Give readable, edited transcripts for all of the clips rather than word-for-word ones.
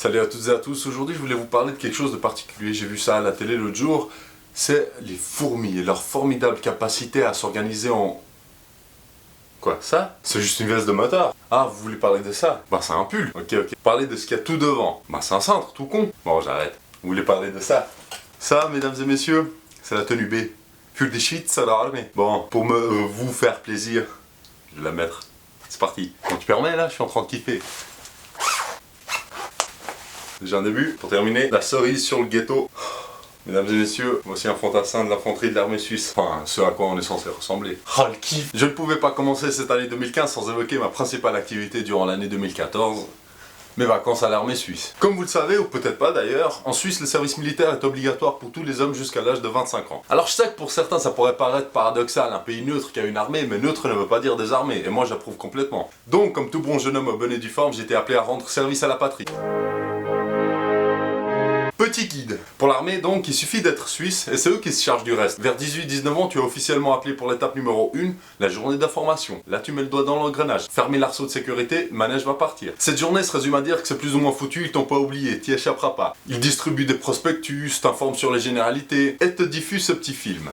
Salut à toutes et à tous, aujourd'hui je voulais vous parler de quelque chose de particulier, j'ai vu ça à la télé l'autre jour, c'est les fourmis et leur formidable capacité à s'organiser en... Quoi, ça? C'est juste une veste de motard. Ah, vous voulez parler de ça? Bah c'est un pull, ok. Parler de ce qu'il y a tout devant. Bah c'est un cintre, tout con. Bon, j'arrête. Vous voulez parler de ça? Ça, mesdames et messieurs, c'est la tenue B. Für die Schweizer Armee. Bon, pour vous faire plaisir, je vais la mettre. C'est parti. Quand tu permets, là, je suis en train de kiffer. Déjà un début. Pour terminer, la cerise sur le ghetto. Mesdames et messieurs, voici un fantassin de l'infanterie de l'armée suisse. Enfin, ce à quoi on est censé ressembler. Oh le kiff! Je ne pouvais pas commencer cette année 2015 sans évoquer ma principale activité durant l'année 2014. Mes vacances à l'armée suisse. Comme vous le savez, ou peut-être pas d'ailleurs, en Suisse le service militaire est obligatoire pour tous les hommes jusqu'à l'âge de 25 ans. Alors je sais que pour certains ça pourrait paraître paradoxal, un pays neutre qui a une armée, mais neutre ne veut pas dire désarmé, et moi j'approuve complètement. Donc comme tout bon jeune homme au bonnet du forme, j'ai été appelé à rendre service à la patrie. Petit guide. Pour l'armée donc, il suffit d'être suisse et c'est eux qui se chargent du reste. Vers 18-19 ans, tu es officiellement appelé pour l'étape numéro 1, la journée d'information. Là tu mets le doigt dans l'engrenage. Fermez l'arceau de sécurité, le manège va partir. Cette journée se résume à dire que c'est plus ou moins foutu, ils t'ont pas oublié, t'y échapperas pas. Ils distribuent des prospectus, t'informent sur les généralités et te diffusent ce petit film.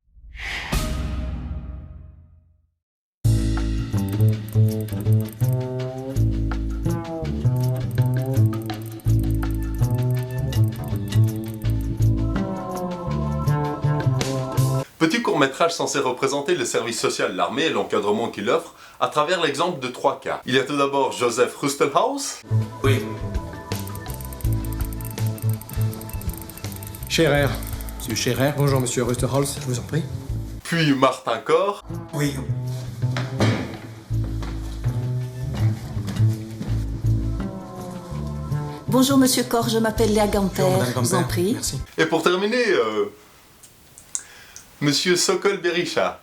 Petit court-métrage censé représenter le service social de l'armée et l'encadrement qu'il offre à travers l'exemple de 3 cas. Il y a tout d'abord Joseph Rustelhaus. Oui. Scherer. Monsieur Scherer. Bonjour, monsieur Rusterholz, je vous en prie. Puis Martin Corr. Oui. Bonjour Monsieur Corr, je m'appelle Léa Gamper, je vous en prie. Merci. Et pour terminer, Monsieur Sokol Berisha.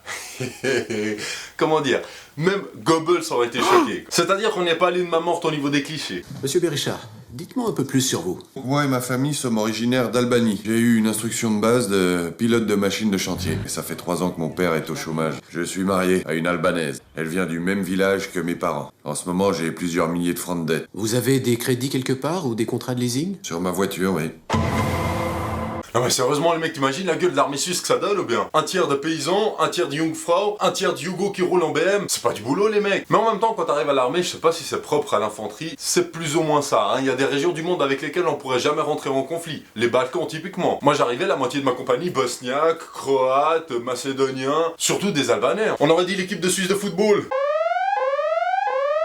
Comment dire? Même Goebbels aurait été choqué. C'est-à-dire qu'on n'est pas allé de main morte au niveau des clichés. Monsieur Berisha, dites-moi un peu plus sur vous. Moi et ma famille sommes originaires d'Albanie. J'ai eu une instruction de base de pilote de machine de chantier. Et ça fait 3 ans que mon père est au chômage. Je suis marié à une Albanaise. Elle vient du même village que mes parents. En ce moment, j'ai plusieurs milliers de francs de dette. Vous avez des crédits quelque part ou des contrats de leasing? Sur ma voiture, oui. Non mais sérieusement les mecs, t'imagines la gueule de l'armée suisse que ça donne ou bien? Un tiers de paysans, un tiers de Jungfrau, un tiers de Hugo qui roule en BM, c'est pas du boulot les mecs. Mais en même temps quand t'arrives à l'armée, je sais pas si c'est propre à l'infanterie, c'est plus ou moins ça, hein. Il y a des régions du monde avec lesquelles on pourrait jamais rentrer en conflit. Les Balkans typiquement. Moi j'arrivais, la moitié de ma compagnie, bosniaque, croate, macédonien, surtout des Albanais. On aurait dit l'équipe de Suisse de football.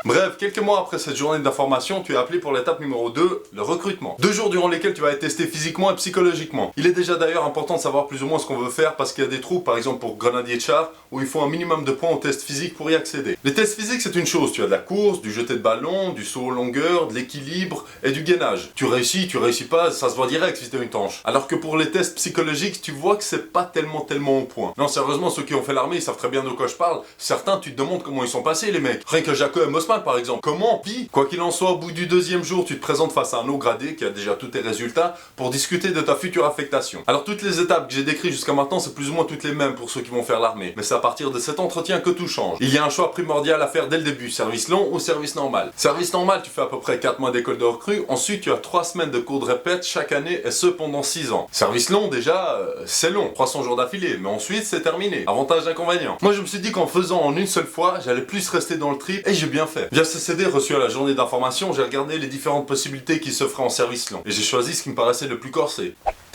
Bref, quelques mois après cette journée d'information, tu es appelé pour l'étape numéro 2, le recrutement. 2 jours durant lesquels tu vas être testé physiquement et psychologiquement. Il est déjà d'ailleurs important de savoir plus ou moins ce qu'on veut faire parce qu'il y a des troupes, par exemple pour grenadier de char, où il faut un minimum de points au test physique pour y accéder. Les tests physiques c'est une chose, tu as de la course, du jeté de ballon, du saut en longueur, de l'équilibre et du gainage. Tu réussis pas, ça se voit direct si t'as une tanche. Alors que pour les tests psychologiques, tu vois que c'est pas tellement au point. Non sérieusement, ceux qui ont fait l'armée, ils savent très bien de quoi je parle. Certains, tu te demandes comment ils sont passés les mecs. Rien que Jaco et Mossman par exemple. Comment? Puis, quoi qu'il en soit, au bout du 2e jour, tu te présentes face à un haut gradé qui a déjà tous tes résultats pour discuter de ta future affectation. Alors toutes les étapes que j'ai décrites jusqu'à maintenant, c'est plus ou moins toutes les mêmes pour ceux qui vont faire l'armée. Mais c'est à partir de cet entretien que tout change. Il y a un choix primordial à faire dès le début, service long ou service normal. Service normal, tu fais à peu près 4 mois d'école de recrue, ensuite tu as 3 semaines de cours de répète chaque année et ce pendant 6 ans. Service long déjà, c'est long, 300 jours d'affilée, mais ensuite c'est terminé. Avantage inconvénient. Moi je me suis dit qu'en faisant en une seule fois, j'allais plus rester dans le trip et j'ai bien fait. Via ce CD reçu à la journée d'information, j'ai regardé les différentes possibilités qui s'offraient en service long. Et j'ai choisi ce qui me paraissait le plus corsé.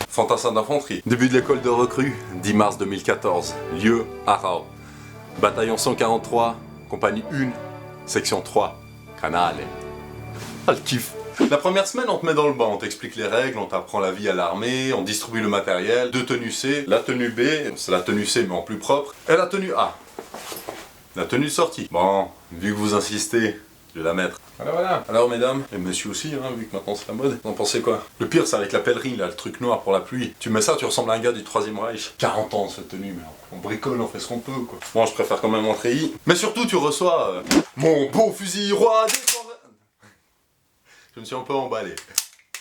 Fantassin d'infanterie. Début de l'école de recrue, 10 mars 2014. Lieu, Aarau. Bataillon 143, compagnie 1, section 3, Canale. Ah le kiff. La première semaine, on te met dans le bain, on t'explique les règles, on t'apprend la vie à l'armée, on distribue le matériel, 2 tenues C, la tenue B, c'est la tenue C mais en plus propre, et la tenue A. La tenue de sortie. Bon, vu que vous insistez, je vais la mettre. Voilà. Alors mesdames, et monsieur aussi, hein, vu que maintenant c'est la mode, vous en pensez quoi? Le pire c'est avec la pèlerie, là, le truc noir pour la pluie. Tu mets ça, tu ressembles à un gars du 3e Reich. 40 ans cette tenue, mais on bricole, on fait ce qu'on peut quoi. Moi je préfère quand même en treillis. Mais surtout tu reçois mon beau fusil roi des forêts. Je me suis un peu emballé.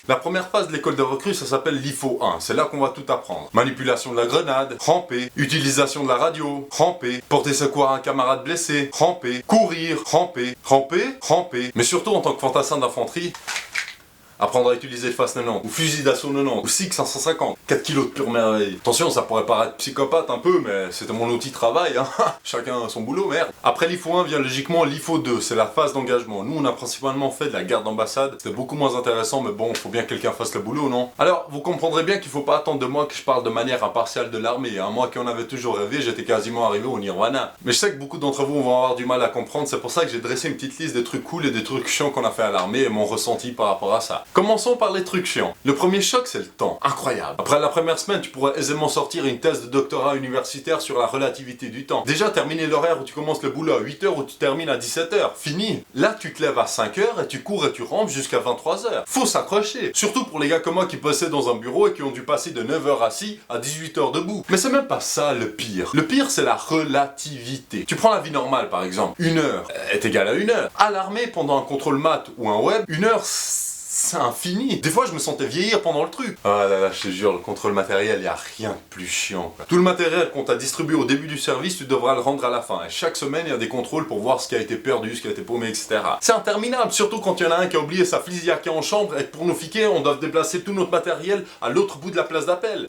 La première phase de l'école de recrue, ça s'appelle l'IFO 1. C'est là qu'on va tout apprendre. Manipulation de la grenade, ramper, utilisation de la radio, ramper, porter secours à un camarade blessé, ramper, courir, ramper, ramper, ramper. Mais surtout en tant que fantassin d'infanterie, Apprendre à utiliser le FAS 90, ou fusil d'assaut 90, ou SIG 550. 4 kilos de pure merveille. Attention, ça pourrait paraître psychopathe un peu, mais c'était mon outil de travail, hein. Chacun son boulot, merde. Après l'IFO 1 vient logiquement l'IFO 2, c'est la phase d'engagement. Nous, on a principalement fait de la garde d'ambassade. C'était beaucoup moins intéressant, mais bon, faut bien que quelqu'un fasse le boulot, non? Alors, vous comprendrez bien qu'il faut pas attendre de moi que je parle de manière impartiale de l'armée, hein. Moi qui en avais toujours rêvé, j'étais quasiment arrivé au Nirvana. Mais je sais que beaucoup d'entre vous vont avoir du mal à comprendre, c'est pour ça que j'ai dressé une petite liste des trucs cool et des trucs chiants qu'on a fait à l'armée et mon ressenti par rapport à ça. Commençons par les trucs chiants. Le premier choc, c'est le temps. Incroyable. Après la première semaine, tu pourrais aisément sortir une thèse de doctorat universitaire sur la relativité du temps. Déjà, terminer l'horaire où tu commences le boulot à 8h ou tu termines à 17h. Fini. Là, tu te lèves à 5h et tu cours et tu rampes jusqu'à 23h. Faut s'accrocher. Surtout pour les gars comme moi qui bossaient dans un bureau et qui ont dû passer de 9h assis à 18h debout. Mais c'est même pas ça le pire. Le pire, c'est la relativité. Tu prends la vie normale, par exemple. 1 heure est égale à 1 heure. À l'armée, pendant un contrôle maths ou un web, 1 heure, c'est infini. Des fois, je me sentais vieillir pendant le truc. Ah là là, je te jure, le contrôle matériel, y a rien de plus chiant, quoi. Tout le matériel qu'on t'a distribué au début du service, tu devras le rendre à la fin. Et chaque semaine, il y a des contrôles pour voir ce qui a été perdu, ce qui a été paumé, etc. C'est interminable, surtout quand il y en a un qui a oublié sa fliziaque en chambre et pour nous fiquer, on doit déplacer tout notre matériel à l'autre bout de la place d'appel.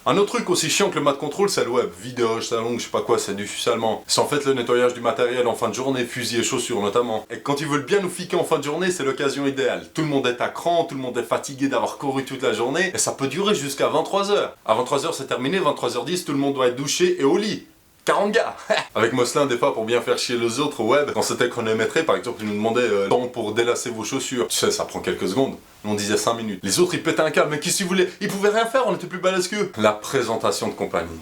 Un autre truc aussi chiant que le mat contrôle, c'est le web. Vidéo, salon, je sais pas quoi, c'est du allemand. C'est en fait le nettoyage du matériel en fin de journée, fusils et chaussures notamment. Et quand ils veulent bien nous fiquer en fin de journée, c'est l'occasion idéale. Tout le monde est à cran, tout le monde est fatigué d'avoir couru toute la journée, et ça peut durer jusqu'à 23h. À 23h c'est terminé, 23h10, tout le monde doit être douché et au lit. 40 gars. Avec Moslin, des fois, pour bien faire chier les autres au web, quand c'était chronométré, par exemple, il nous demandait temps pour délasser vos chaussures. Tu sais, ça prend quelques secondes. Nous, on disait 5 minutes. Les autres, ils pétaient un câble, mais qu'est-ce qu'ils voulaient? Ils pouvaient rien faire, on était plus balèze qu'eux. La présentation de compagnie.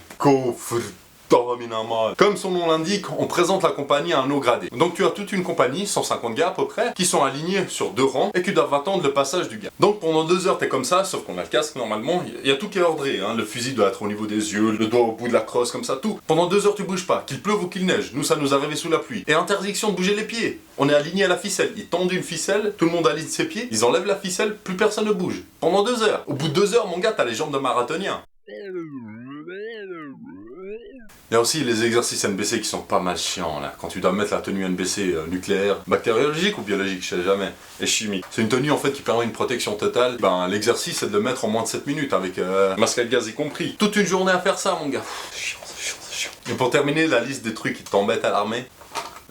Comme son nom l'indique, on présente la compagnie à un haut gradé. Donc tu as toute une compagnie, 150 gars à peu près, qui sont alignés sur 2 rangs et qui doivent attendre le passage du gars. Donc pendant 2 heures t'es comme ça, sauf qu'on a le casque normalement, il y a tout qui est ordré, hein. Le fusil doit être au niveau des yeux, le doigt au bout de la crosse, comme ça, tout. Pendant 2 heures tu bouges pas, qu'il pleuve ou qu'il neige, nous ça nous arrivait sous la pluie. Et interdiction de bouger les pieds. On est aligné à la ficelle, ils tendent une ficelle, tout le monde aligne ses pieds, ils enlèvent la ficelle, plus personne ne bouge. Pendant 2 heures. Au bout de 2 heures, mon gars, t'as les jambes de marathonien. Il y a aussi les exercices NBC qui sont pas mal chiants là. Quand tu dois mettre la tenue NBC nucléaire, bactériologique ou biologique, je sais jamais, et chimique. C'est une tenue en fait qui permet une protection totale. Ben l'exercice c'est de le mettre en moins de 7 minutes avec masque à gaz y compris. Toute une journée à faire ça mon gars. C'est chiant, c'est chiant, c'est chiant. Et pour terminer la liste des trucs qui t'embêtent à l'armée,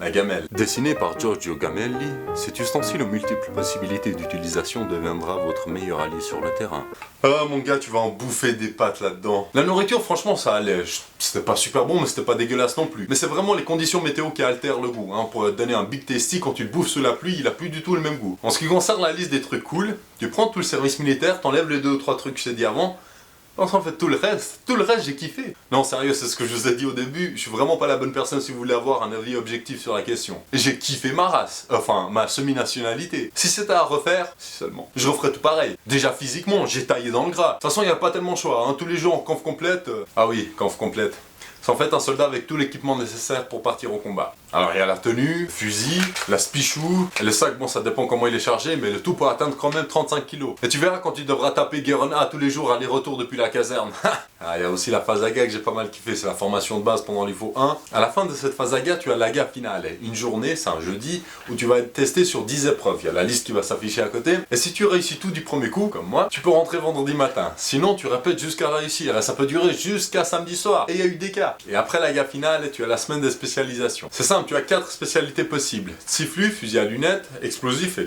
la gamelle. Dessinée par Giorgio Gamelli, cet ustensile aux multiples possibilités d'utilisation deviendra votre meilleur allié sur le terrain. Ah mon gars, tu vas en bouffer des pâtes là-dedans. La nourriture, franchement, ça allait. C'était pas super bon, mais c'était pas dégueulasse non plus. Mais c'est vraiment les conditions météo qui altèrent le goût. Hein. Pour te donner un big tasty, quand tu le bouffes sous la pluie, il a plus du tout le même goût. En ce qui concerne la liste des trucs cool, tu prends tout le service militaire, t'enlèves les 2 ou 3 trucs que je t'ai dit avant. En fait, tout le reste, j'ai kiffé. Non, sérieux, c'est ce que je vous ai dit au début. Je suis vraiment pas la bonne personne si vous voulez avoir un avis objectif sur la question. J'ai kiffé ma race, enfin, ma semi-nationalité. Si c'était à refaire, si seulement, je referais tout pareil. Déjà physiquement, j'ai taillé dans le gras. De toute façon, il n'y a pas tellement de choix, hein. Tous les jours en conf complète. Ah oui, conf complète. C'est en fait un soldat avec tout l'équipement nécessaire pour partir au combat. Alors il y a la tenue, le fusil, la spichou, et le sac, bon ça dépend comment il est chargé, mais le tout peut atteindre quand même 35 kilos. Et tu verras quand tu devras taper Guerrona tous les jours aller-retour depuis la caserne. Ah, il y a aussi la phase AGA que j'ai pas mal kiffé, c'est la formation de base pendant l'IFO 1. À la fin de cette phase AGA, tu as l'AGA finale. Une journée, c'est un jeudi, où tu vas être testé sur 10 épreuves. Il y a la liste qui va s'afficher à côté. Et si tu réussis tout du premier coup, comme moi, tu peux rentrer vendredi matin. Sinon, tu répètes jusqu'à réussir. Et ça peut durer jusqu'à samedi soir. Et il y a eu des cas. Et après l'AGA finale, tu as la semaine des spécialisations. C'est simple, tu as 4 spécialités possibles. Sifflu, fusil à lunettes, explosif,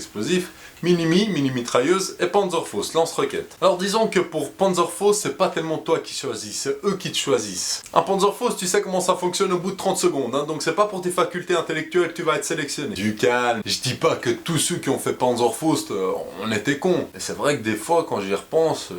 mini-mitrailleuse et Panzerfaust, lance-roquette. Alors disons que pour Panzerfaust, c'est pas tellement toi qui choisis, c'est eux qui te choisissent. Un Panzerfaust, tu sais comment ça fonctionne au bout de 30 secondes, hein, donc c'est pas pour tes facultés intellectuelles que tu vas être sélectionné. Du calme, je dis pas que tous ceux qui ont fait Panzerfaust, on était cons. Et c'est vrai que des fois, quand j'y repense...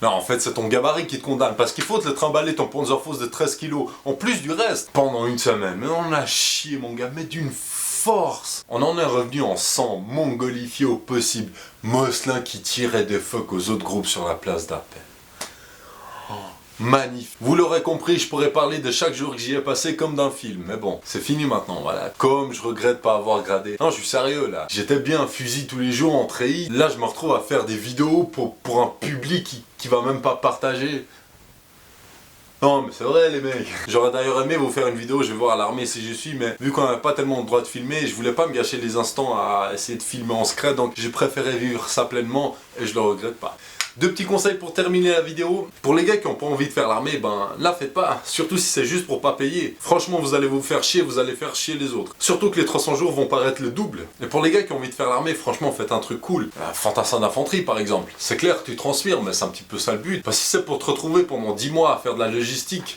Non, en fait, c'est ton gabarit qui te condamne, parce qu'il faut te le trimballer ton Panzerfaust de 13 kilos, en plus du reste, pendant une semaine. Mais on a chié, mon gars, mais d'une force. On en est revenu en sang mongolifié au possible. Moslin qui tirait des phoques aux autres groupes sur la place d'appel. Oh, magnifique. Vous l'aurez compris, je pourrais parler de chaque jour que j'y ai passé comme d'un film. Mais bon, c'est fini maintenant, voilà. Comme je regrette pas avoir gradé. Non, je suis sérieux là. J'étais bien fusil tous les jours en treillis. Là, je me retrouve à faire des vidéos pour un public qui va même pas partager. Non mais c'est vrai les mecs. J'aurais d'ailleurs aimé vous faire une vidéo, je vais voir à l'armée si j'y suis, mais vu qu'on n'a pas tellement le droit de filmer, je voulais pas me gâcher les instants à essayer de filmer en secret, donc j'ai préféré vivre ça pleinement et je le regrette pas. Deux petits conseils pour terminer la vidéo. Pour les gars qui n'ont pas envie de faire l'armée, ben la faites pas. Surtout si c'est juste pour pas payer. Franchement, vous allez vous faire chier, vous allez faire chier les autres. Surtout que les 300 jours vont paraître le double. Et pour les gars qui ont envie de faire l'armée, franchement, faites un truc cool. Fantassin d'infanterie par exemple. C'est clair que tu transpires, mais c'est un petit peu ça le but. Parce que si c'est pour te retrouver pendant 10 mois à faire de la logistique,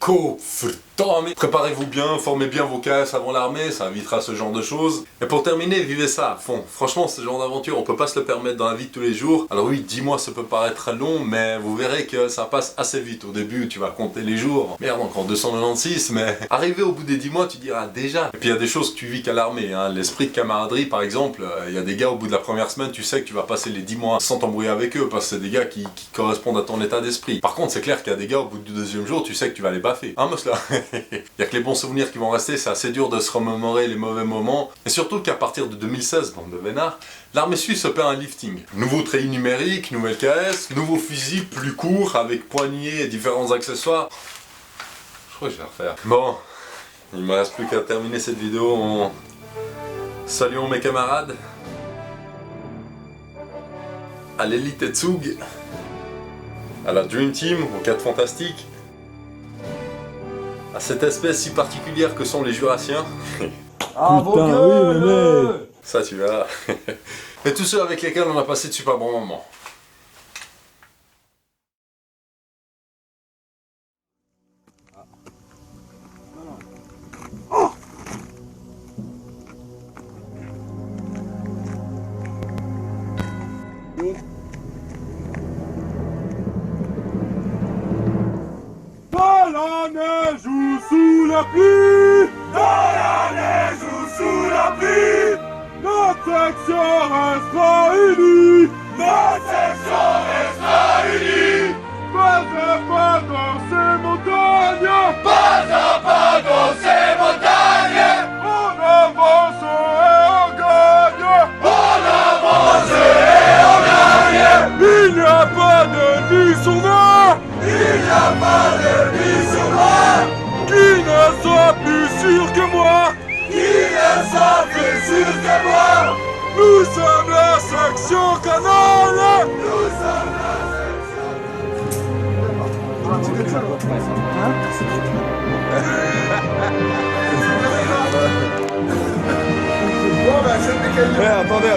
préparez-vous bien, formez bien vos caisses avant l'armée, ça évitera ce genre de choses. Et pour terminer, vivez ça à fond. Franchement, ce genre d'aventure, on peut pas se le permettre dans la vie de tous les jours. Alors oui, 10 mois, ça peut paraître long, mais vous verrez que ça passe assez vite. Au début, tu vas compter les jours. Merde, encore 296, mais arrivé au bout des 10 mois, tu diras déjà. Et puis il y a des choses que tu vis qu'à l'armée, hein. L'esprit de camaraderie, par exemple, il y a des gars au bout de la première semaine, tu sais que tu vas passer les 10 mois sans t'embrouiller avec eux, parce que c'est des gars qui correspondent à ton état d'esprit. Par contre, c'est clair qu'il y a des gars au bout du deuxième jour, tu sais que tu vas les baffer. Hein, Mosla? Il y a que les bons souvenirs qui vont rester, c'est assez dur de se remémorer les mauvais moments. Et surtout qu'à partir de 2016, bande de vénards, l'armée suisse se paie un lifting. Nouveau treillis numérique, nouvelle KS, nouveau fusil plus court avec poignée et différents accessoires. Je crois que je vais refaire. Bon, il me reste plus qu'à terminer cette vidéo en saluant mes camarades. À l'élite Etzug, à la Dream Team, aux 4 fantastiques, à cette espèce si particulière que sont les Jurassiens. Ah, putain, oui, mais mec. Ça, tu verras. Et tous ceux avec lesquels on a passé de super bons moments. Dans la neige ou sous la pluie, dans la neige ou sous la pluie, notre section restera unie, notre section restera unie. Pas à pas dans ces montagnes, pas à pas dans ces montagnes, on avance et on gagne, on avance et on gagne. Il n'y a pas de nuit sur moi, il n'y a pas de nuit sur moi qui ne soit plus sûr que moi, qui ne soit plus sûr que moi. Nous sommes la section Canal. Nous sommes la section. Attendez.